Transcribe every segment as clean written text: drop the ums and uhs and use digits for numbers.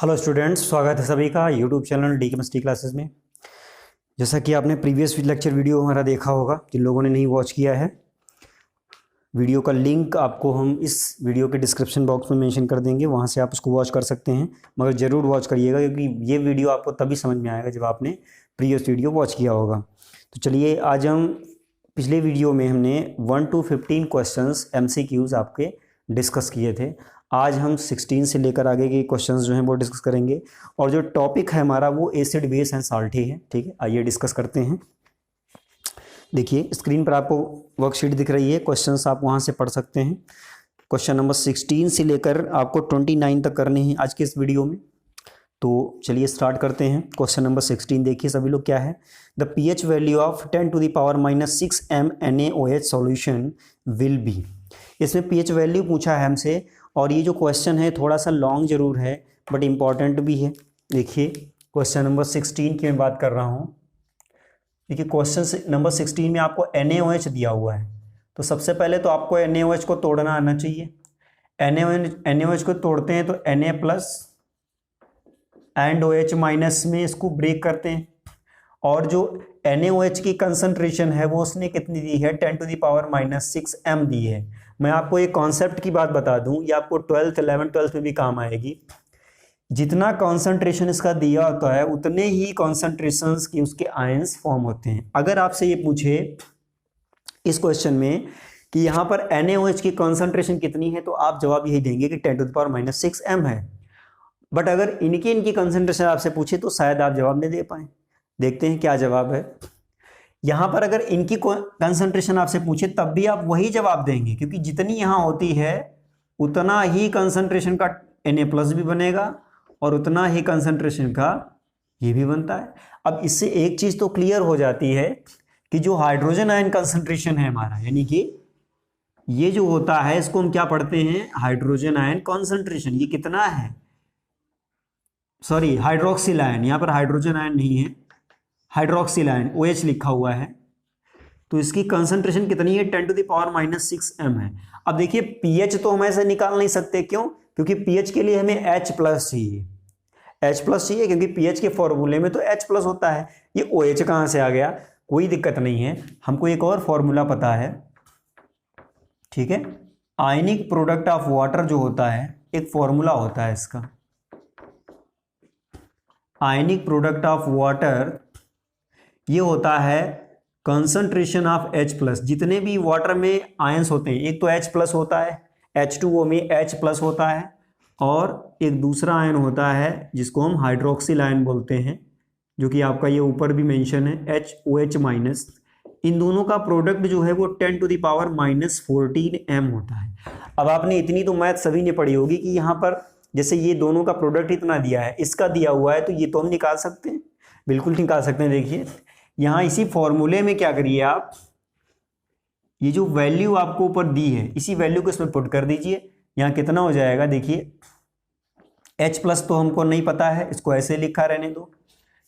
Hello students, स्वागत है सभी का YouTube channel D chemistry classes में। जैसा कि आपने प्रीवियस लेक्चर वीडियो हमारा देखा होगा, जिन लोगों ने नहीं वॉच किया है, वीडियो का लिंक आपको हम इस वीडियो के डिस्क्रिप्शन बॉक्स में मेंशन कर देंगे, वहां से आप उसको वॉच कर सकते हैं। मगर ज़रूर वॉच करिएगा, क्योंकि ये वीडियो आपको तभी समझ में आएगा जब आपने प्रीवियस वीडियो वॉच किया होगा। तो चलिए, आज हम पिछले वीडियो में हमने 1 to 15 क्वेश्चंस MCQs आपके डिस्कस किए थे। आज हम 16 से लेकर आगे के क्वेश्चंस जो हैं वो डिस्कस करेंगे, और जो टॉपिक है हमारा वो एसिड बेस एंड साल्ट ही है। ठीक है, आइए डिस्कस करते हैं। देखिए, स्क्रीन पर आपको वर्कशीट दिख रही है, क्वेश्चंस आप वहां से पढ़ सकते हैं। क्वेश्चन नंबर 16 से लेकर आपको 29 तक करने हैं आज के इस वीडियो में। तो चलिए स्टार्ट करते हैं। क्वेश्चन नंबर 16 देखिए सभी लोग, क्या है। The pH value of 10⁻⁻6 m NaOH solution will be. इसमें pH वैल्यू पूछा है हमसे, और ये जो क्वेश्चन है थोड़ा सा लॉन्ग जरूर है बट इम्पॉर्टेंट भी है। देखिए, क्वेश्चन नंबर 16 की मैं बात कर रहा हूँ। देखिए, क्वेश्चन नंबर 16 में आपको NaOH दिया हुआ है, तो सबसे पहले तो आपको NaOH को तोड़ना आना चाहिए। NaOH को तोड़ते हैं तो Na plus and OH minus में इसको ब्रेक करते हैं, और जो NaOH की कंसंट्रेशन है वो उसने कितनी दी है, 10⁻⁻6 m दी है। मैं आपको एक कॉन्सेप्ट की बात बता दूं, ये आपको 12th 11th 12th में भी काम आएगी। जितना कॉन्सेंट्रेशन इसका दिया होता है उतने ही कॉन्सेंट्रेशंस की उसके आयंस फॉर्म होते हैं। अगर आपसे ये पूछे इस क्वेश्चन में कि यहाँ पर NaOH की कॉन्सेंट्रेशन कितनी है, तो आप जवाब यही देंगे कि 10⁻⁻6 m है। बट अगर इनकी कॉन्सेंट्रेशन आपसे पूछे तो शायद आप जवाब नहीं दे पाए। देखते हैं क्या जवाब है। यहां पर अगर इनकी कंसंट्रेशन आपसे पूछे तब भी आप वही जवाब देंगे, क्योंकि जितनी यहां होती है उतना ही कंसंट्रेशन का Na प्लस भी बनेगा और उतना ही कंसंट्रेशन का ये भी बनता है। अब इससे एक चीज तो क्लियर हो जाती है कि जो हाइड्रोजन आयन कंसंट्रेशन है हमारा, यानी कि ये जो होता है इसको हम क्या पढ़ते हैं, हाइड्रोजन आयन कॉन्सेंट्रेशन। ये कितना है, सॉरी हाइड्रोक्सिल आयन, यहां पर हाइड्रोजन आयन नहीं है, हाइड्रोक्सिल आयन OH लिखा हुआ है। तो इसकी कंसंट्रेशन कितनी है, 10⁻⁻6 m है। अब देखिए, pH तो हम ऐसे निकाल नहीं सकते, क्यों? क्योंकि pH के लिए हमें H प्लस चाहिए, H प्लस चाहिए, क्योंकि pH के फॉर्मूले में तो H प्लस होता है। ये OH कहां से आ गया, कोई दिक्कत नहीं है, हमको एक और फॉर्मूला पता है। ठीक है, आयनिक प्रोडक्ट ऑफ वाटर जो होता है, एक फॉर्मूला होता है इसका। आयनिक प्रोडक्ट ऑफ वाटर ये होता है कंसंट्रेशन ऑफ H प्लस। जितने भी वाटर में आयंस होते हैं, एक तो H प्लस होता है, H2O में H प्लस होता है, और एक दूसरा आयन होता है जिसको हम हाइड्रोक्सिल आयन बोलते हैं, जो कि आपका ये ऊपर भी मेंशन है, HOH माइनस। इन दोनों का प्रोडक्ट जो है वो 10⁻⁻14 m होता है। अब आपने इतनी तो मैथ सभी ने पढ़ी होगी कि यहाँ पर जैसे ये दोनों का प्रोडक्ट इतना दिया है, इसका दिया हुआ है, तो ये तो हम निकाल सकते हैं, बिल्कुल निकाल सकते हैं। देखिए, यहां इसी फॉर्मूले में क्या करिए आप, ये जो वैल्यू आपको ऊपर दी है इसी वैल्यू को इसमें पुट कर दीजिए। यहां कितना हो जाएगा, देखिए H प्लस तो हमको नहीं पता है, इसको ऐसे लिखा रहने दो।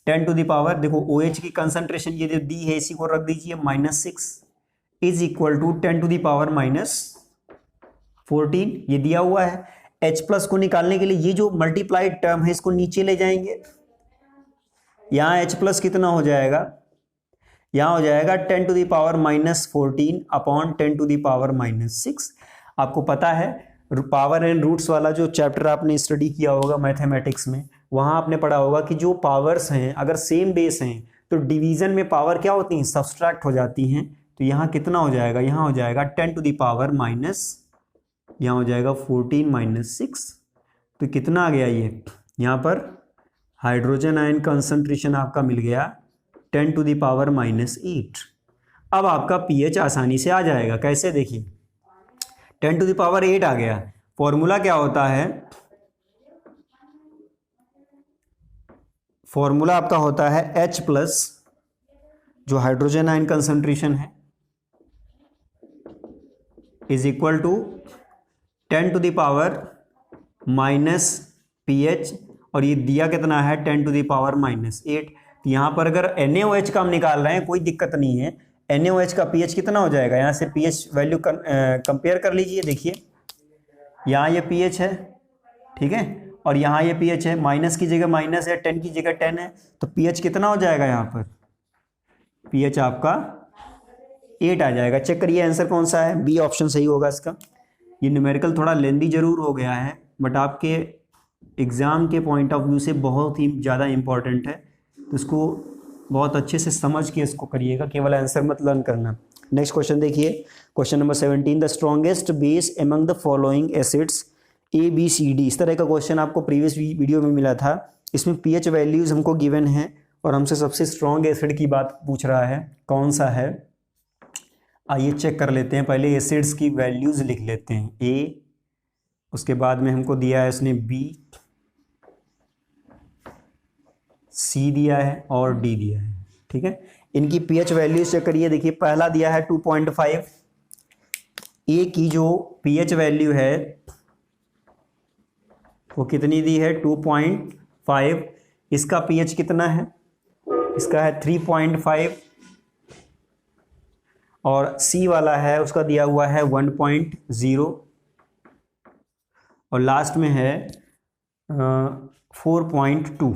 10⁻, देखो OH की कंसंट्रेशन ये जो दी है इसी को रख दीजिए, -6 इज इक्वल टू 10⁻⁻14 ये दिया हुआ है। H प्लस को निकालने के लिए ये जो मल्टीप्लाइड टर्म है इसको नीचे ले जाएंगे। यहां H प्लस कितना हो जाएगा, यहां हो जाएगा 10⁻⁻14 अपॉन 10⁻⁻6। आपको पता है पावर एंड रूट्स वाला जो चैप्टर आपने स्टडी किया होगा मैथमेटिक्स में, वहां आपने पढ़ा होगा कि जो पावर्स हैं अगर सेम बेस हैं तो डिवीजन में पावर क्या होती हैं, सब्सट्रैक्ट हो जाती हैं। तो यहां कितना हो जाएगा, यहां हो जाएगा 10⁻⁻, यहां हो जाएगा 14-6। तो कितना आ गया ये, यहां पर हाइड्रोजन आयन कंसंट्रेशन आपका मिल गया 10⁻⁻8। अब आपका pH आसानी से आ जाएगा। कैसे, देखिए 10⁻8 आ गया। फॉर्मूला क्या होता है, फॉर्मूला आपका होता है H प्लस, जो हाइड्रोजन आयन कंसंट्रेशन है, इज इक्वल टू 10⁻⁻pH, और ये दिया कितना है 10⁻⁻8। तो यहां पर अगर NaOH का हम निकाल रहे हैं कोई दिक्कत नहीं है। NaOH का pH कितना हो जाएगा, यहां से pH वैल्यू कंपेयर कर लीजिए। देखिए यहां ये pH है, ठीक है, और यहाँ ये pH है, माइनस की जगह माइनस है, 10 की जगह 10 है, तो pH कितना हो जाएगा यहाँ पर? pH आपका 8 आ जाएगा। चेक करिए आंसर कौन सा है, बी ऑप्शन सही होगा इसका। ये न्यूमेरिकल थोड़ा लेंदी जरूर हो गया है, बट आपके एग्ज़ाम के पॉइंट ऑफ व्यू से बहुत ही ज़्यादा इंपॉर्टेंट है, तो इसको बहुत अच्छे से समझ के इसको करिएगा, केवल आंसर मत लर्न करना। नेक्स्ट क्वेश्चन देखिए, question number 17, the strongest base among the following acids ABCD। इस तरह का क्वेश्चन आपको प्रीवियस वीडियो में मिला था। इसमें pH वैल्यूज़ हमको गिवन है और हमसे सबसे स्ट्रॉन्ग एसिड की बात पूछ रहा है, कौन सा है। आइए चेक कर लेते हैं, पहले एसिड्स की वैल्यूज़ लिख लेते हैं। A, उसके बाद में हमको दिया है इसने B, C दिया है और D दिया है, ठीक है। इनकी pH वैल्यूज चेक करिए। देखिए पहला दिया है 2.5, A की जो pH वैल्यू है वो कितनी दी है? 2.5। इसका pH कितना है? इसका है 3.5 और C वाला है उसका दिया हुआ है 1.0 और लास्ट में है 4.2।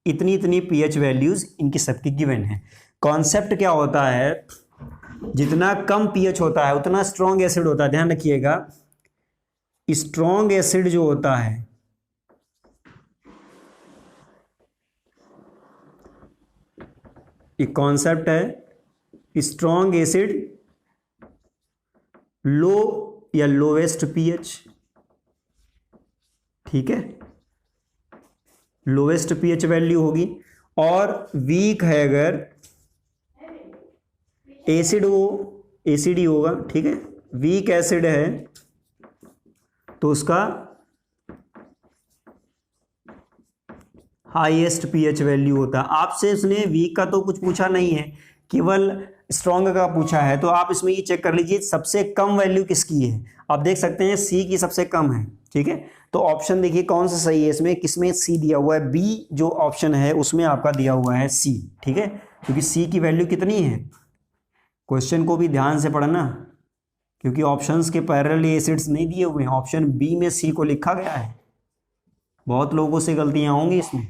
इतनी pH वैल्यूज़ इनकी सबकी गिवन है। कॉन्सेप्ट क्या होता है, जितना कम pH होता है उतना स्ट्रॉन्ग एसिड होता है। ध्यान रखिएगा, स्ट्रॉन्ग एसिड जो होता है एक कॉन्सेप्ट है, स्ट्रॉन्ग एसिड लो या लोवेस्ट pH, ठीक है, लोवेस्ट pH वैल्यू होगी। और वीक है अगर एसिड हो, एसिड ही होगा, ठीक है। वीक एसिड है तो उसका हाईएस्ट pH वैल्यू होता है। आपसे इसने वीक का तो कुछ पूछा नहीं है, केवल स्ट्रॉन्ग का पूछा है, तो आप इसमें ये चेक कर लीजिए सबसे कम वैल्यू किसकी है। आप देख सकते हैं C की सबसे कम है, ठीक है। तो ऑप्शन देखिए कौन सा सही है इसमें, किसमें C दिया हुआ है? B जो ऑप्शन है उसमें आपका दिया हुआ है C, ठीक है, क्योंकि C की वैल्यू कितनी है। क्वेश्चन को भी ध्यान से पढ़ना, क्योंकि ऑप्शंस के पैरेलल एसिड्स नहीं दिए हुए हैं, ऑप्शन बी में C को लिखा गया है। बहुत लोगों से गलतियां होंगी इसमें,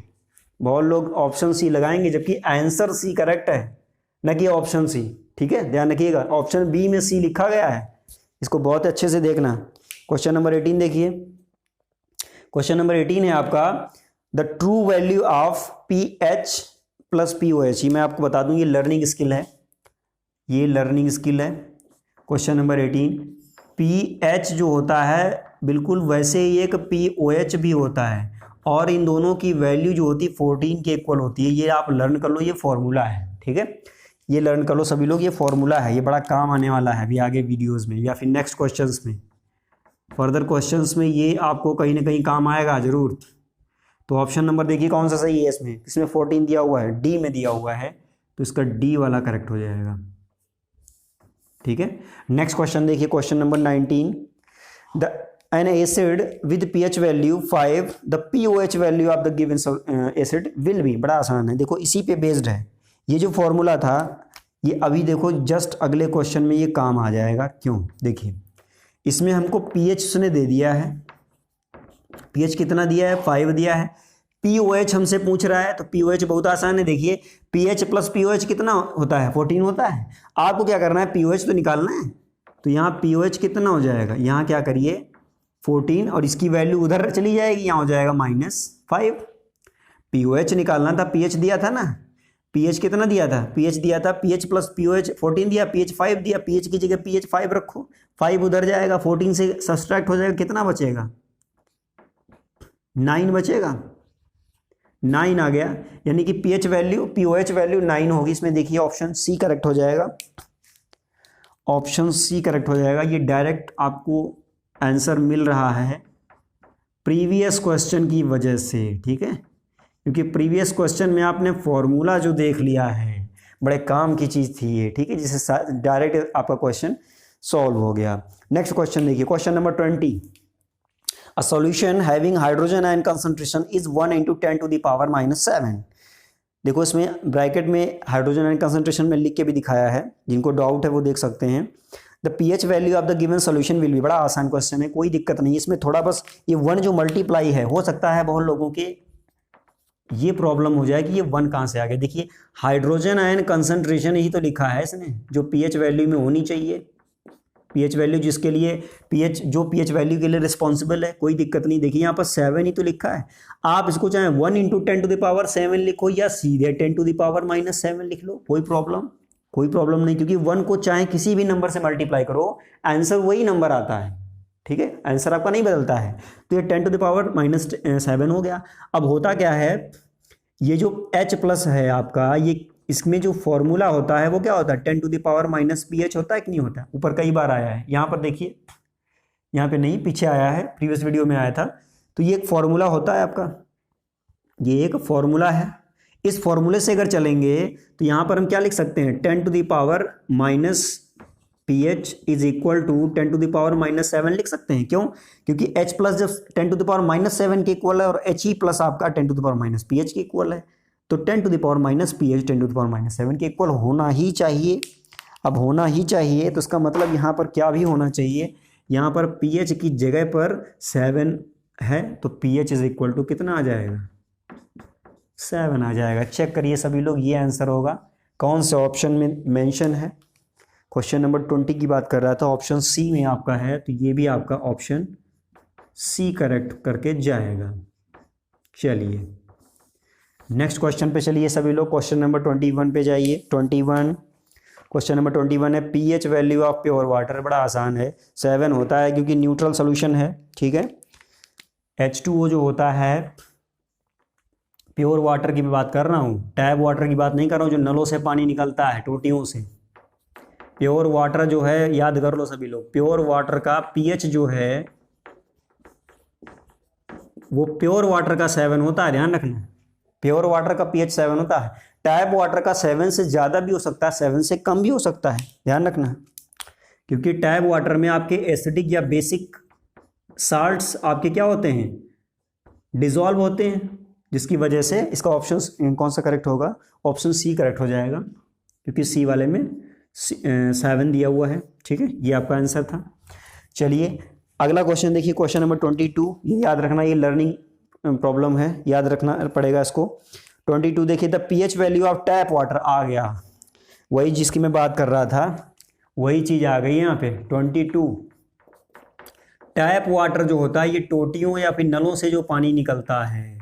बहुत लोग ऑप्शन C लगाएंगे जबकि आंसर C करेक्ट है, न कि ऑप्शन C, ठीक है। ध्यान रखिएगा, ऑप्शन बी में C लिखा गया है, इसको बहुत अच्छे से देखना। क्वेश्चन नंबर 18 देखिए, क्वेश्चन नंबर 18 है आपका the true value of pH plus POH। ये मैं आपको बता दूं, ये लर्निंग स्किल है, ये लर्निंग स्किल है। क्वेश्चन नंबर 18, pH जो होता है बिल्कुल वैसे ही एक POH भी होता है और इन दोनों की वैल्यू जो होती है 14 के इक्वल होती है। ये आप लर्न कर लो, ये फॉर्मूला है, ठीक है, ये लर्न कर लो सभी लोग, ये फॉर्मूला है, ये बड़ा काम आने वाला है अभी आगे वीडियोस में या फिर नेक्स्ट क्वेश्चंस में, फर्दर क्वेश्चंस में ये आपको कहीं ना कहीं काम आएगा जरूर। तो ऑप्शन नंबर देखिए कौन सा सही है इसमें, इसमें 14 दिया हुआ है, डी में दिया हुआ है, तो इसका डी वाला करेक्ट हो जाएगा, ठीक है। नेक्स्ट क्वेश्चन देखिए, question number 19, the N acid with pH value 5 the POH value of the given acid will be. बड़ा आसान है, देखो इसी पे बेस्ड है ये जो फॉर्मूला था, ये अभी देखो जस्ट अगले क्वेश्चन में ये काम आ जाएगा। क्यों? देखिए इसमें हमको pH उसने दे दिया है, pH कितना दिया है? 5 दिया है। POH हमसे पूछ रहा है, तो POH बहुत आसान है, देखिए pH प्लस POH कितना होता है? 14 होता है। आपको क्या करना है? POH तो निकालना है, तो यहाँ POH कितना हो जाएगा? यहाँ क्या करिए 14 और इसकी वैल्यू उधर चली जाएगी, यहाँ हो जाएगा -5। POH निकालना था, pH दिया था ना, pH कितना दिया था? pH दिया था, pH प्लस POH 14 दिया, pH 5 दिया, pH की जगह pH 5 रखो, 5 उधर जाएगा, 14 से सब्सट्रैक्ट हो जाएगा, कितना बचेगा? 9 बचेगा, 9 आ गया, यानी कि pH वैल्यू POH वैल्यू 9 होगी। इसमें देखिए ऑप्शन सी करेक्ट हो जाएगा, ऑप्शन सी करेक्ट हो जाएगा। ये डायरेक्ट आपको आंसर मिल रहा है प्रीवियस क्वेश्चन की वजह से, ठीक है, क्योंकि प्रीवियस क्वेश्चन में आपने फॉर्मूला जो देख लिया है, बड़े काम की चीज़ थी ये, ठीक है, जिससे डायरेक्ट आपका क्वेश्चन सॉल्व हो गया। नेक्स्ट क्वेश्चन देखिए, question number 20, a solution having hydrogen ion concentration is 1 × 10⁻⁻7। देखो इसमें ब्रैकेट में हाइड्रोजन आयन कंसंट्रेशन में लिख के भी दिखाया है, जिनको डाउट है वो देख सकते हैं। The pH value of the given solution will be, बड़ा आसान क्वेश्चन है, कोई दिक्कत नहीं इसमें, थोड़ा बस ये 1 जो मल्टीप्लाई है, हो सकता है बहुत लोगों के ये प्रॉब्लम हो जाए कि ये 1 कहाँ से आ गया। देखिए हाइड्रोजन आयन कंसंट्रेशन ही तो लिखा है इसने, जो pH वैल्यू में होनी चाहिए, pH वैल्यू जिसके लिए जो pH वैल्यू के लिए रिस्पॉन्सिबल है, कोई दिक्कत नहीं। देखिए यहाँ पर 7 ही तो लिखा है, आप इसको चाहे 1 × 10⁻7 लिखो या सीधे 10⁻⁻7 लिख लो, कोई प्रॉब्लम नहीं, क्योंकि 1 को चाहे किसी भी नंबर से मल्टीप्लाई करो आंसर वही नंबर आता है, ठीक है, आंसर आपका नहीं बदलता है। तो ये 10⁻⁻7 हो गया। अब होता क्या है, ये जो H+ है आपका, ये इसमें जो फॉर्मूला होता है वो क्या होता है, 10⁻⁻pH होता है कि नहीं होता है, ऊपर कई बार आया है, यहाँ पर देखिए, यहाँ पे नहीं पीछे आया है, प्रीवियस वीडियो में आया था। तो ये एक फॉर्मूला होता है आपका, ये एक फॉर्मूला है, इस फॉर्मूले से अगर चलेंगे तो यहाँ पर हम क्या लिख सकते हैं, 10⁻⁻pH इज इक्वल टू 10⁻⁻7 लिख सकते हैं। क्यों? क्योंकि H+ जब 10⁻⁻7 के इक्वल है और He+ आपका 10⁻⁻pH के इक्वल है, तो 10⁻⁻pH 10⁻�7 के इक्वल होना ही चाहिए। अब होना ही चाहिए तो इसका मतलब यहाँ पर क्या भी होना चाहिए, यहाँ पर pH की जगह पर 7 है, तो pH इज इक्वल टू कितना आ जाएगा, 7 आ जाएगा। चेक करिए सभी लोग, ये आंसर होगा, कौन से ऑप्शन में मेंशन है। क्वेश्चन नंबर 20 की बात कर रहा था, ऑप्शन सी में आपका है, तो ये भी आपका ऑप्शन सी करेक्ट करके जाएगा। चलिए नेक्स्ट क्वेश्चन पे चलिए सभी लोग, क्वेश्चन नंबर 21 पे जाइए। 21 क्वेश्चन नंबर 21 है, pH value of pure water, बड़ा आसान है, 7 होता है क्योंकि न्यूट्रल सोल्यूशन है, ठीक है। H2O जो होता है, प्योर वाटर की भी बात कर रहा हूँ, टैप वाटर की बात नहीं कर रहा हूँ, जो नलों से पानी निकलता है, टोटियों से। प्योर वाटर जो है, याद कर लो सभी लोग, प्योर वाटर का pH जो है वो प्योर वाटर का 7 होता है, ध्यान रखना, प्योर वाटर का pH 7 होता है। टैप वाटर का 7 से ज़्यादा भी हो सकता है, 7 से कम भी हो सकता है, ध्यान रखना, क्योंकि टैप वाटर में आपके एसिडिक या बेसिक साल्ट्स आपके क्या होते हैं, डिजॉल्व होते हैं, जिसकी वजह से इसका ऑप्शन कौन सा करेक्ट होगा, ऑप्शन सी करेक्ट हो जाएगा, क्योंकि सी वाले में 7 दिया हुआ है, ठीक है, ये आपका आंसर था। चलिए अगला क्वेश्चन देखिए, क्वेश्चन नंबर 22, ये याद रखना, ये लर्निंग प्रॉब्लम है, याद रखना पड़ेगा इसको। 22 देखिए, the pH value of tap water, आ गया वही जिसकी मैं बात कर रहा था, वही चीज़ आ गई यहाँ पे। 22 टैप वाटर जो होता है, ये टोटियों या फिर नलों से जो पानी निकलता है,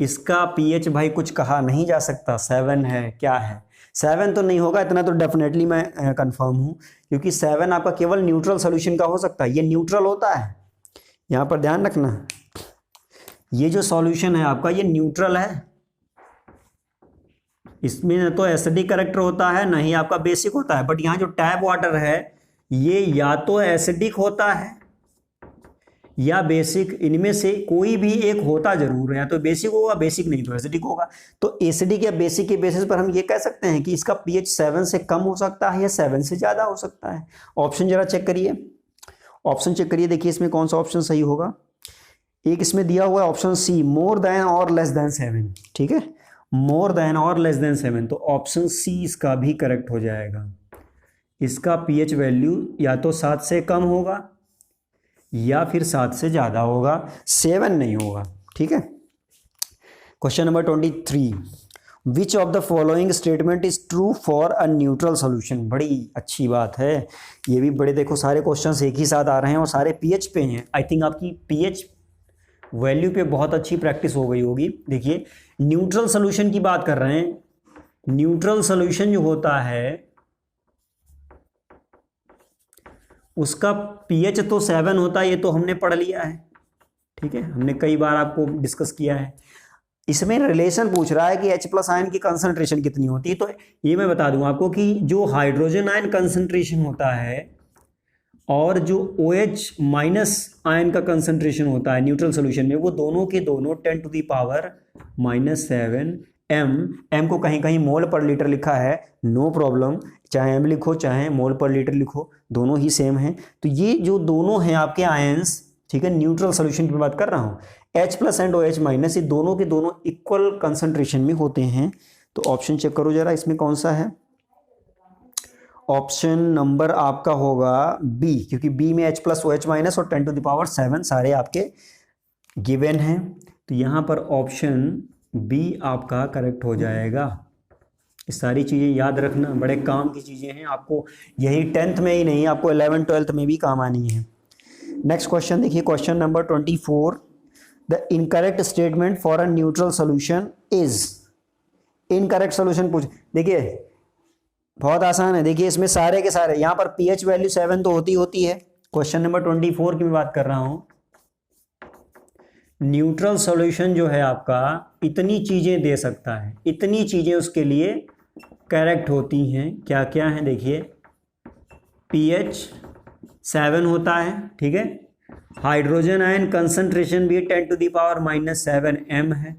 इसका pH भाई कुछ कहा नहीं जा सकता, 7 है, क्या है, 7 तो नहीं होगा, इतना तो डेफिनेटली मैं कंफर्म हूँ, क्योंकि 7 आपका केवल न्यूट्रल सोल्यूशन का हो सकता है, ये न्यूट्रल होता है, यहाँ पर ध्यान रखना, ये जो सॉल्यूशन है आपका ये न्यूट्रल है, इसमें न तो एसिडिक कैरेक्टर होता है ना ही आपका बेसिक होता है। बट यहाँ जो टैप वाटर है ये या तो एसिडिक होता है या बेसिक, इनमें से कोई भी एक होता जरूर है, या तो बेसिक होगा, बेसिक नहीं तो एसिडिक होगा। तो एसिडिक या बेसिक के बेसिस पर हम ये कह सकते हैं कि इसका pH 7 से कम हो सकता है या 7 से ज़्यादा हो सकता है। ऑप्शन जरा चेक करिए, ऑप्शन चेक करिए, देखिए इसमें कौन सा ऑप्शन सही होगा। एक इसमें दिया हुआ है ऑप्शन सी, मोर देन और लेस देन 7, ठीक है, मोर देन और लेस देन 7, तो ऑप्शन सी इसका भी करेक्ट हो जाएगा। इसका pH वैल्यू या तो 7 से कम होगा या फिर 7 से ज़्यादा होगा, 7 नहीं होगा, ठीक है। Question number 23, which of the following statement is true for a neutral solution, बड़ी अच्छी बात है, ये भी बड़े, देखो सारे क्वेश्चंस एक ही साथ आ रहे हैं और सारे pH पे हैं। आई थिंक आपकी pH वैल्यू पे बहुत अच्छी प्रैक्टिस हो गई होगी। देखिए न्यूट्रल सोल्यूशन की बात कर रहे हैं, न्यूट्रल सोल्यूशन जो होता है उसका pH तो 7 होता है, ये तो हमने पढ़ लिया है, ठीक है, हमने कई बार आपको डिस्कस किया है। इसमें रिलेशन पूछ रहा है कि H+ आयन की कंसंट्रेशन कितनी होती है, तो ये मैं बता दूं आपको कि जो हाइड्रोजन आयन कंसंट्रेशन होता है और जो OH- आयन का कंसंट्रेशन होता है न्यूट्रल सोल्यूशन में, वो दोनों के दोनों 10⁻⁻7 m को कहीं कहीं मोल पर लीटर लिखा है, नो प्रॉब्लम, चाहे m लिखो चाहे मोल पर लीटर लिखो, दोनों ही सेम हैं। तो ये जो दोनों हैं आपके आयंस, ठीक है, न्यूट्रल सोल्यूशन की बात कर रहा हूँ, H+ एंड OH-, ये दोनों के दोनों इक्वल कंसंट्रेशन में होते हैं। तो ऑप्शन चेक करो जरा, इसमें कौन सा है, ऑप्शन नंबर आपका होगा बी, क्योंकि बी में H प्लस OH माइनस और 10⁷ सारे आपके गिवन हैं, तो यहाँ पर ऑप्शन बी आपका करेक्ट हो जाएगा। ये सारी चीज़ें याद रखना, बड़े काम की चीज़ें हैं, आपको यही 10th में ही नहीं, आपको 11th 12th में भी काम आनी है। नेक्स्ट क्वेश्चन देखिए, question number 24, the incorrect statement for a neutral solution is. Incorrect solution पूछ, देखिए बहुत आसान है, देखिए इसमें सारे के सारे, यहाँ पर pH वैल्यू 7 तो होती है। क्वेश्चन नंबर 24 की मैं बात कर रहा हूँ। न्यूट्रल सॉल्यूशन जो है आपका इतनी चीजें दे सकता है, इतनी चीजें उसके लिए करेक्ट होती हैं। क्या क्या है देखिए, pH 7 होता है, ठीक है। हाइड्रोजन आयन कंसंट्रेशन भी 10⁻⁻7 m है,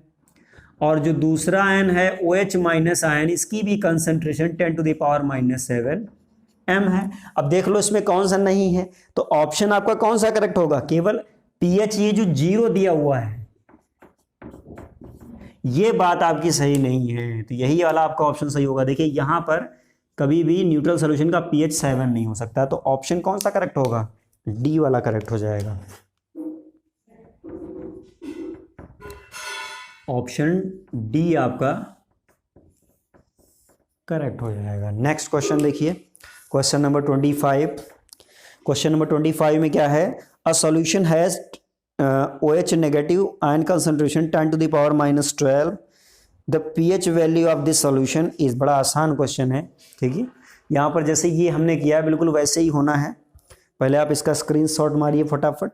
और जो दूसरा आयन है OH माइनस आयन, इसकी भी कंसंट्रेशन 10⁻⁻7 m है। अब देख लो इसमें कौन सा नहीं है, तो ऑप्शन आपका कौन सा करेक्ट होगा, केवल pH ये जो 0 दिया हुआ है ये बात आपकी सही नहीं है, तो यही वाला आपका ऑप्शन सही होगा। देखिए यहां पर कभी भी न्यूट्रल सॉल्यूशन का pH 7 नहीं हो सकता, तो ऑप्शन कौन सा करेक्ट होगा, डी वाला करेक्ट हो जाएगा। ऑप्शन डी आपका करेक्ट हो जाएगा। नेक्स्ट क्वेश्चन देखिए, क्वेश्चन नंबर 25। क्वेश्चन नंबर 25 में क्या है, a solution has OH negative ion concentration 10⁻⁻12, the pH value of this solution is. बड़ा आसान क्वेश्चन है, ठीक है। यहाँ पर जैसे ये हमने किया है बिल्कुल वैसे ही होना है। पहले आप इसका स्क्रीनशॉट मारिए फटाफट,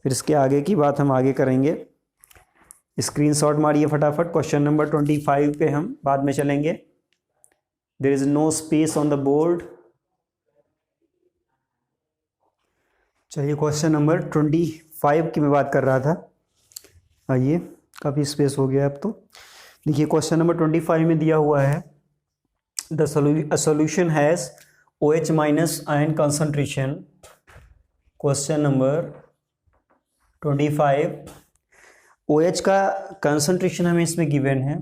फिर इसके आगे की बात हम आगे करेंगे। स्क्रीनशॉट मारिए फटाफट, क्वेश्चन नंबर 25 पे हम बाद में चलेंगे। There is no space on the board. चलिए क्वेश्चन नंबर 25 की मैं बात कर रहा था, आइए काफ़ी स्पेस हो गया अब तो। देखिए क्वेश्चन नंबर 25 में दिया हुआ है, the solution has OH minus ion concentration. Question number 25, OH का कंसंट्रेशन हमें इसमें गिवन है,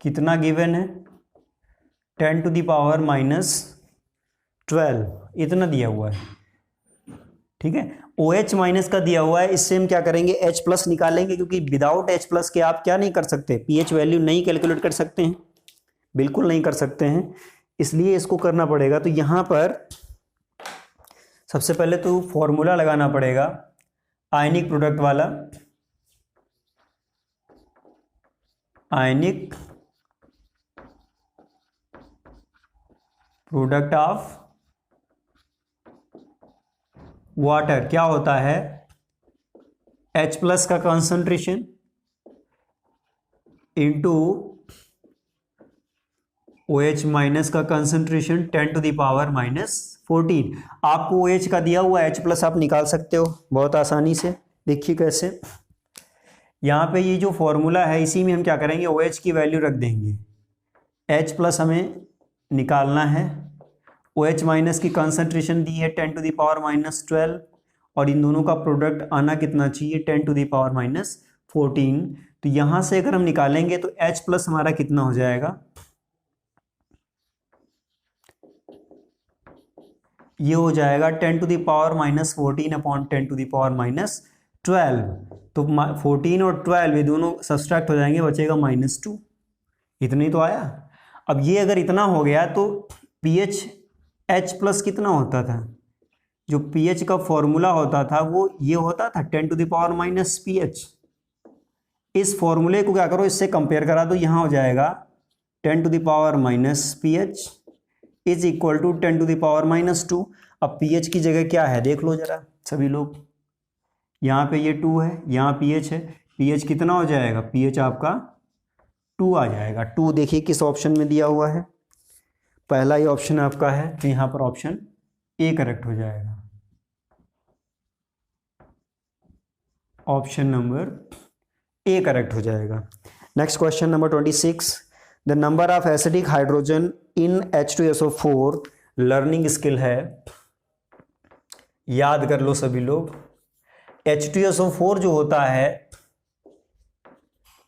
कितना गिवन है, 10⁻⁻12 इतना दिया हुआ है, ठीक है। OH माइनस का दिया हुआ है, इससे हम क्या करेंगे, H प्लस निकालेंगे, क्योंकि विदाउट H प्लस के आप क्या नहीं कर सकते, pH वैल्यू नहीं कैलकुलेट कर सकते हैं, बिल्कुल नहीं कर सकते हैं, इसलिए इसको करना पड़ेगा। तो यहाँ पर सबसे पहले तो फॉर्मूला लगाना पड़ेगा आयनिक प्रोडक्ट वाला, आयनिक प्रोडक्ट ऑफ वाटर। क्या होता है, H प्लस का कंसंट्रेशन इंटू OH माइनस का कंसंट्रेशन 10⁻⁻14। आपको OH का दिया हुआ H प्लस आप निकाल सकते हो बहुत आसानी से। देखिए कैसे, यहाँ पे ये जो फॉर्मूला है इसी में हम क्या करेंगे, OH की वैल्यू रख देंगे, H प्लस हमें निकालना है, OH माइनस की कंसंट्रेशन दी है 10⁻⁻12, और इन दोनों का प्रोडक्ट आना कितना चाहिए, 10⁻⁻14। तो यहाँ से अगर हम निकालेंगे तो H प्लस हमारा कितना हो जाएगा, ये हो जाएगा 10⁻⁻14 अपॉन 10⁻⁻12। तो 14 और 12 ये दोनों सब्सट्रैक्ट हो जाएंगे, बचेगा -2। इतना ही तो आया। अब ये अगर इतना हो गया तो pH H प्लस कितना होता था, जो pH का फॉर्मूला होता था वो ये होता था 10⁻⁻pH। इस फॉर्मूले को क्या करो, इससे कंपेयर करा दो, यहाँ हो जाएगा 10⁻⁻pH इज इक्वल टू 10⁻⁻2। अब pH की जगह क्या है देख लो जरा सभी लोग, यहाँ पे ये 2 है, यहाँ pH है, pH कितना हो जाएगा, pH आपका 2 आ जाएगा। 2 देखिए किस ऑप्शन में दिया हुआ है, पहला ही ऑप्शन आपका है, तो यहाँ पर ऑप्शन ए करेक्ट हो जाएगा, ऑप्शन नंबर ए करेक्ट हो जाएगा। Next question number 26, the number of acidic hydrogen in H2SO4। Learning skill है, याद कर लो सभी लोग। H2SO4 जो होता है,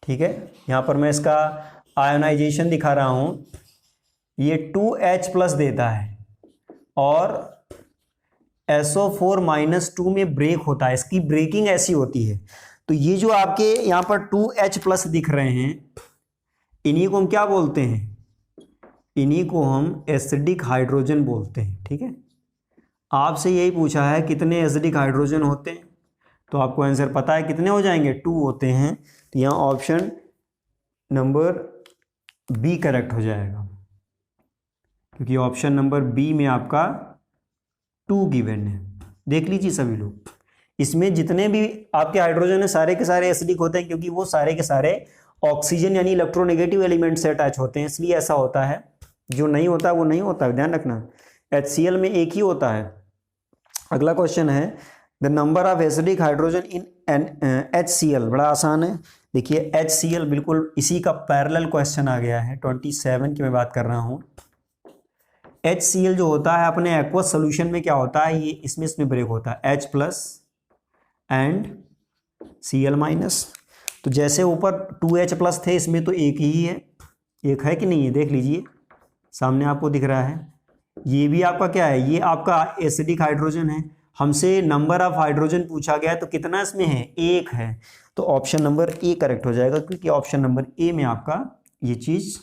ठीक है, यहां पर मैं इसका आयोनाइजेशन दिखा रहा हूं, ये 2H+ देता है और SO4- में ब्रेक होता है, इसकी ब्रेकिंग ऐसी होती है। तो ये जो आपके यहाँ पर 2H+ दिख रहे हैं, इन्हीं को हम क्या बोलते हैं? इन्हीं को हम एसिडिक हाइड्रोजन बोलते हैं। ठीक है, आपसे यही पूछा है कितने एसिडिक हाइड्रोजन होते हैं, तो आपको आंसर पता है कितने हो जाएंगे, 2 होते हैं। तो यहाँ ऑप्शन नंबर बी करेक्ट हो जाएगा, क्योंकि ऑप्शन नंबर बी में आपका 2 गिवन है। देख लीजिए सभी लोग, इसमें जितने भी आपके हाइड्रोजन है सारे के सारे एसिडिक होते हैं, क्योंकि वो सारे के सारे ऑक्सीजन यानी इलेक्ट्रोनेगेटिव एलिमेंट से अटैच होते हैं, इसलिए ऐसा होता है। जो नहीं होता वो नहीं होता, ध्यान रखना। HCl में एक ही होता है। अगला क्वेश्चन है the number of acidic hydrogen in HCl। बड़ा आसान है, देखिए HCl बिल्कुल इसी का पैरेलल क्वेश्चन आ गया है, 27 की मैं बात कर रहा हूँ। HCl जो होता है अपने एक्वस सोल्यूशन में क्या होता है, ये इसमें ब्रेक होता है H+ एंड Cl-। तो जैसे ऊपर 2H+ थे, इसमें तो एक ही है, एक है कि नहीं है, देख लीजिए सामने आपको दिख रहा है। ये भी आपका क्या है, ये आपका एसिडिक हाइड्रोजन है। हमसे नंबर ऑफ हाइड्रोजन पूछा गया है, तो कितना इसमें है, एक है। तो ऑप्शन नंबर ए करेक्ट हो जाएगा, क्योंकि ऑप्शन नंबर ए में आपका ये चीज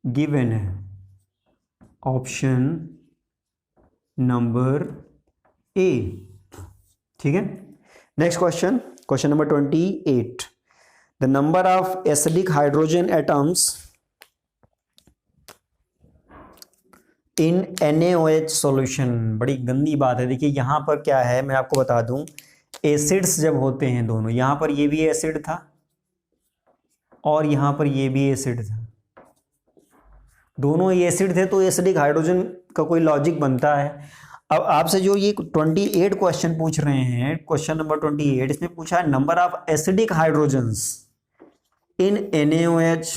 गिवन है। ऑप्शन नंबर ए, ठीक है। Next question, question number 28। The number of acidic hydrogen atoms in NaOH solution. बड़ी गंदी बात है, देखिए यहाँ पर क्या है, मैं आपको बता दूं, एसिड्स जब होते हैं दोनों, यहाँ पर ये भी एसिड था और यहाँ पर ये भी एसिड था, दोनों ये एसिड थे, तो एसिडिक हाइड्रोजन का कोई लॉजिक बनता है। अब आपसे जो ये 28 क्वेश्चन पूछ रहे हैं, क्वेश्चन नंबर 28, इसमें पूछा है number of acidic hydrogens in NaOH।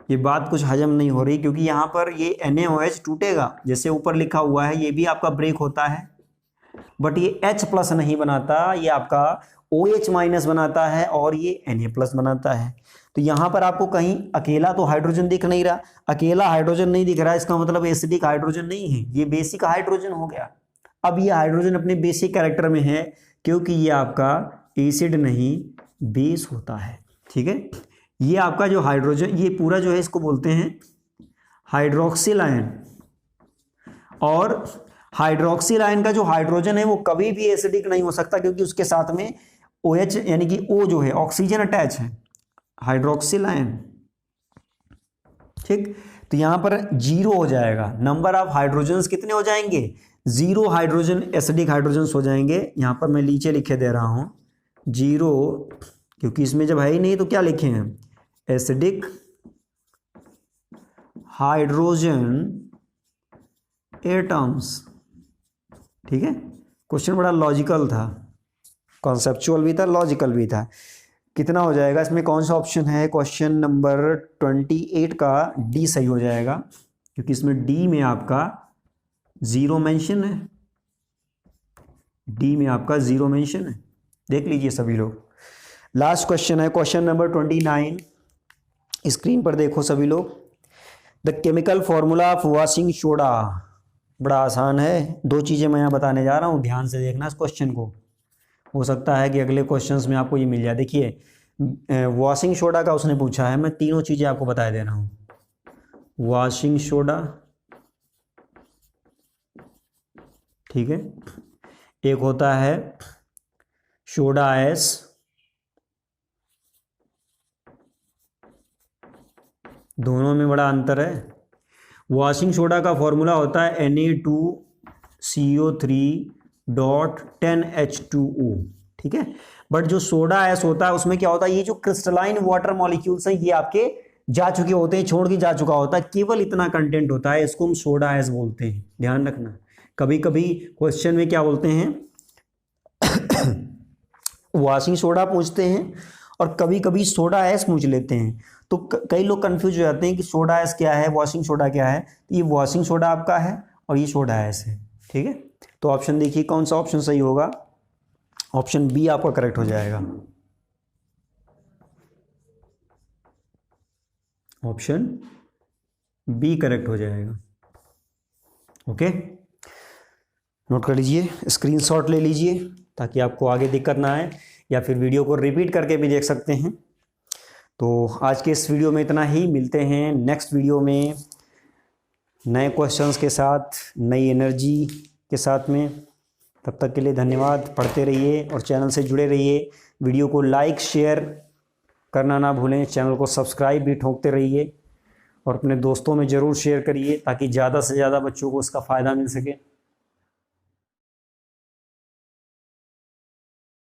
ये बात कुछ हजम नहीं हो रही, क्योंकि यहाँ पर ये NaOH टूटेगा, जैसे ऊपर लिखा हुआ है, ये भी आपका ब्रेक होता है, बट ये H+ नहीं बनाता, ये आपका OH- बनाता है और ये Na+ बनाता है। तो यहाँ पर आपको कहीं अकेला तो हाइड्रोजन दिख नहीं रहा, अकेला हाइड्रोजन नहीं दिख रहा, इसका मतलब एसिडिक हाइड्रोजन नहीं है, ये बेसिक हाइड्रोजन हो गया। अब ये हाइड्रोजन अपने बेसिक कैरेक्टर में है, क्योंकि ये आपका एसिड नहीं बेस होता है। ठीक है, ये आपका जो हाइड्रोजन, ये पूरा जो है इसको बोलते हैं हाइड्रोक्सिल आयन, और हाइड्रोक्सिल आयन का जो हाइड्रोजन है वो कभी भी एसिडिक नहीं हो सकता, क्योंकि उसके साथ में OH यानी कि O जो है ऑक्सीजन अटैच है, हाइड्रोक्सिल आयन। ठीक, तो यहां पर 0 हो जाएगा, नंबर ऑफ हाइड्रोजन्स कितने हो जाएंगे, 0 हाइड्रोजन एसिडिक हाइड्रोजन्स हो जाएंगे। यहां पर मैं नीचे लिखे दे रहा हूं 0, क्योंकि इसमें जब है ही नहीं तो क्या लिखे हैं, एसिडिक हाइड्रोजन एटम्स। ठीक है, क्वेश्चन बड़ा लॉजिकल था, कॉन्सेप्चुअल भी था, लॉजिकल भी था। कितना हो जाएगा इसमें, कौन सा ऑप्शन है, क्वेश्चन नंबर 28 का डी सही हो जाएगा, क्योंकि इसमें डी में आपका 0 मेंशन है, डी में आपका 0 मेंशन है। देख लीजिए सभी लोग। लास्ट क्वेश्चन है क्वेश्चन नंबर 29, स्क्रीन पर देखो सभी लोग। The chemical formula of washing soda. बड़ा आसान है, 2 चीज़ें मैं यहाँ बताने जा रहा हूँ, ध्यान से देखना इस क्वेश्चन को, हो सकता है कि अगले क्वेश्चंस में आपको ये मिल जाए। देखिए वॉशिंग सोडा का उसने पूछा है, मैं तीनों चीज़ें आपको बता दे रहा हूँ। वॉशिंग सोडा, ठीक है, एक होता है सोडा एस, दोनों में बड़ा अंतर है। वॉशिंग सोडा का फॉर्मूला होता है Na2CO3.10H2O, ठीक है। बट जो सोडा एस होता है उसमें क्या होता है, ये जो क्रिस्टलाइन वाटर मॉलिक्यूल्स हैं ये आपके जा चुके होते हैं, छोड़ के जा चुका होता है, केवल इतना कंटेंट होता है, इसको हम सोडा एस बोलते हैं, ध्यान रखना। कभी कभी क्वेश्चन में क्या बोलते हैं वॉशिंग सोडा पूछते हैं और कभी कभी सोडा एस पूछ लेते हैं, तो कई लोग कंफ्यूज हो जाते हैं कि सोडा एस क्या है, वॉशिंग सोडा क्या है। तो ये वॉशिंग सोडा आपका है और ये सोडा एस है, ठीक है। तो ऑप्शन देखिए कौन सा ऑप्शन सही होगा, ऑप्शन बी आपका करेक्ट हो जाएगा, ऑप्शन बी करेक्ट हो जाएगा। ओके, नोट कर लीजिए, स्क्रीनशॉट ले लीजिए ताकि आपको आगे दिक्कत ना आए, या फिर वीडियो को रिपीट करके भी देख सकते हैं। तो आज के इस वीडियो में इतना ही, मिलते हैं नेक्स्ट वीडियो में नए क्वेश्चंस के साथ, नई एनर्जी के साथ में। तब तक के लिए धन्यवाद, पढ़ते रहिए और चैनल से जुड़े रहिए। वीडियो को लाइक शेयर करना ना भूलें, चैनल को सब्सक्राइब भी ठोकते रहिए और अपने दोस्तों में ज़रूर शेयर करिए ताकि ज़्यादा से ज़्यादा बच्चों को इसका फ़ायदा मिल सके।